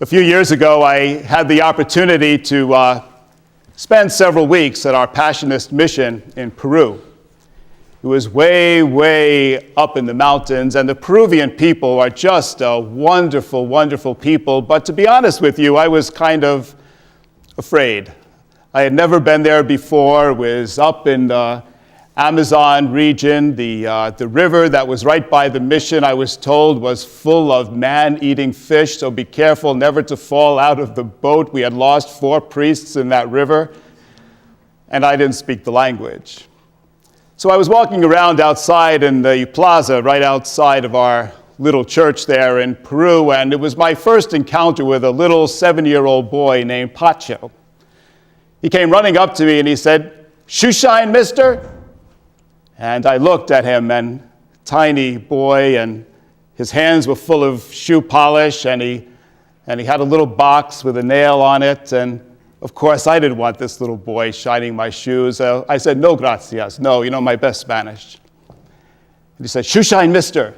A few years ago, I had the opportunity to spend several weeks at our Passionist mission in Peru. It was way, way up in the mountains, and the Peruvian people are just a wonderful, wonderful people. But to be honest with you, I was kind of afraid. I had never been there before. It was up in the Amazon region. The river that was right by the mission, I was told, was full of man-eating fish, so be careful never to fall out of the boat. We had lost 4 priests in that river, and I didn't speak the language. So I was walking around outside in the plaza right outside of our little church there in Peru, and it was my first encounter with a little 7-year-old boy named Pacho. He came running up to me and he said, "Shoe shine, mister?" And I looked at him, and tiny boy, and his hands were full of shoe polish, and he had a little box with a nail on it, and of course I didn't want this little boy shining my shoes. I said, "No, gracias." No, my best Spanish. And he said, "Shoe shine, mister."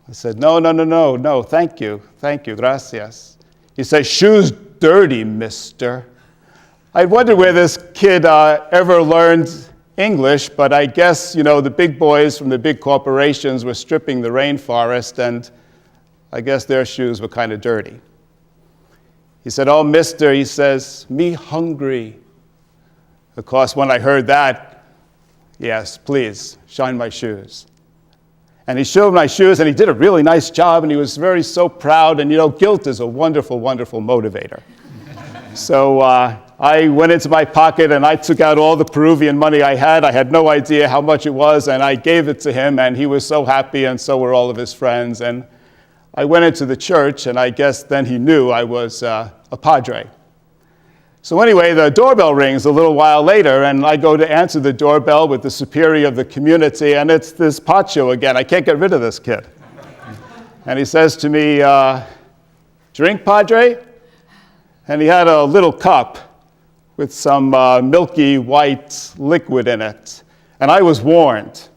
I said, No, thank you, gracias. He said, "Shoes dirty, mister." I wondered where this kid ever learned English, but I guess, the big boys from the big corporations were stripping the rainforest, and I guess their shoes were kind of dirty. He said, "Oh, mister," he says, "me hungry." Of course, when I heard that, yes, please, shine my shoes. And he showed my shoes, and he did a really nice job, and he was so proud, and guilt is a wonderful, wonderful motivator. So I went into my pocket and I took out all the Peruvian money I had. I had no idea how much it was, and I gave it to him, and he was so happy, and so were all of his friends. And I went into the church, and I guess then he knew I was a padre. So anyway, the doorbell rings a little while later, and I go to answer the doorbell with the superior of the community, and it's this Pacho again. I can't get rid of this kid. And he says to me, "Drink, padre?" And he had a little cup with some milky white liquid in it. And I was warned,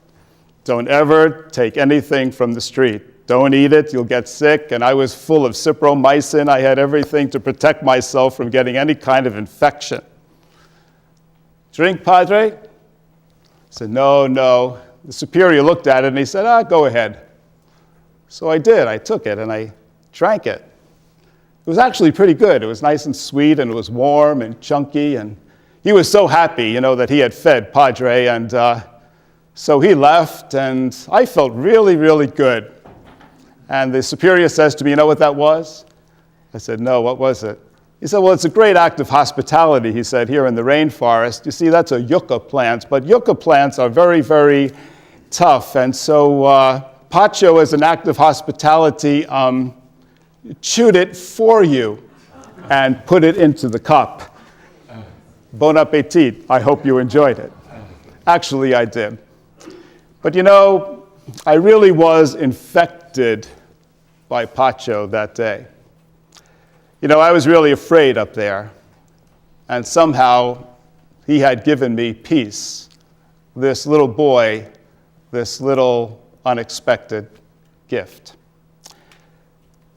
don't ever take anything from the street. Don't eat it, you'll get sick. And I was full of cipromycin. I had everything to protect myself from getting any kind of infection. "Drink, padre?" I said, No. The superior looked at it and he said, "Go ahead." So I did. I took it and I drank it. It was actually pretty good. It was nice and sweet, and it was warm and chunky, and he was so happy, that he had fed Padre, and so he left, and I felt really, really good. And the superior says to me, "You know what that was?" I said, "No, what was it?" He said, "Well, it's a great act of hospitality," he said, "here in the rainforest. You see, that's a yucca plant, but yucca plants are very, very tough, and so Pacho, as an act of hospitality, chewed it for you and put it into the cup. Bon appetit. I hope you enjoyed it." Actually, I did. But I really was infected by Pacho that day. I was really afraid up there. And somehow he had given me peace. This little boy, this little unexpected gift.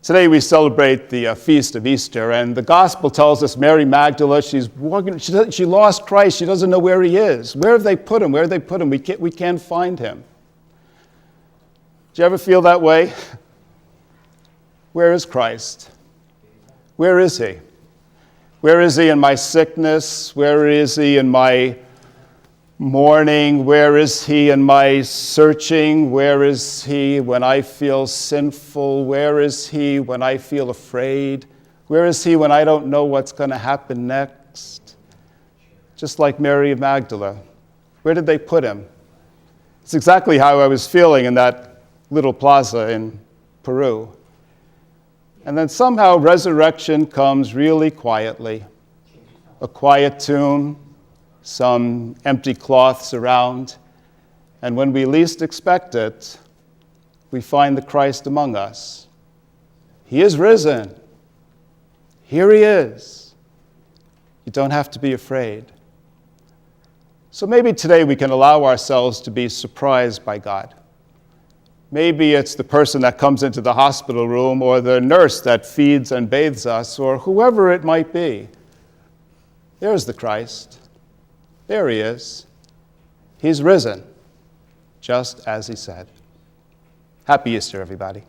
Today we celebrate the feast of Easter, and the gospel tells us Mary Magdalene, she lost Christ. She doesn't know where he is. Where have they put him? We can't find him. Do you ever feel that way? Where is Christ? Where is he? Where is he in my sickness? Where is he in my mourning? Where is he in my searching? Where is he when I feel sinful? Where is he when I feel afraid? Where is he when I don't know what's going to happen next? Just like Mary Magdalene. Where did they put him? It's exactly how I was feeling in that little plaza in Peru. And then somehow resurrection comes really quietly. A quiet tomb, some empty cloths around, and when we least expect it, we find the Christ among us. He is risen. Here he is. You don't have to be afraid. So maybe today we can allow ourselves to be surprised by God. Maybe it's the person that comes into the hospital room, or the nurse that feeds and bathes us, or whoever it might be. There's the Christ. There he is. He's risen, just as he said. Happy Easter, everybody.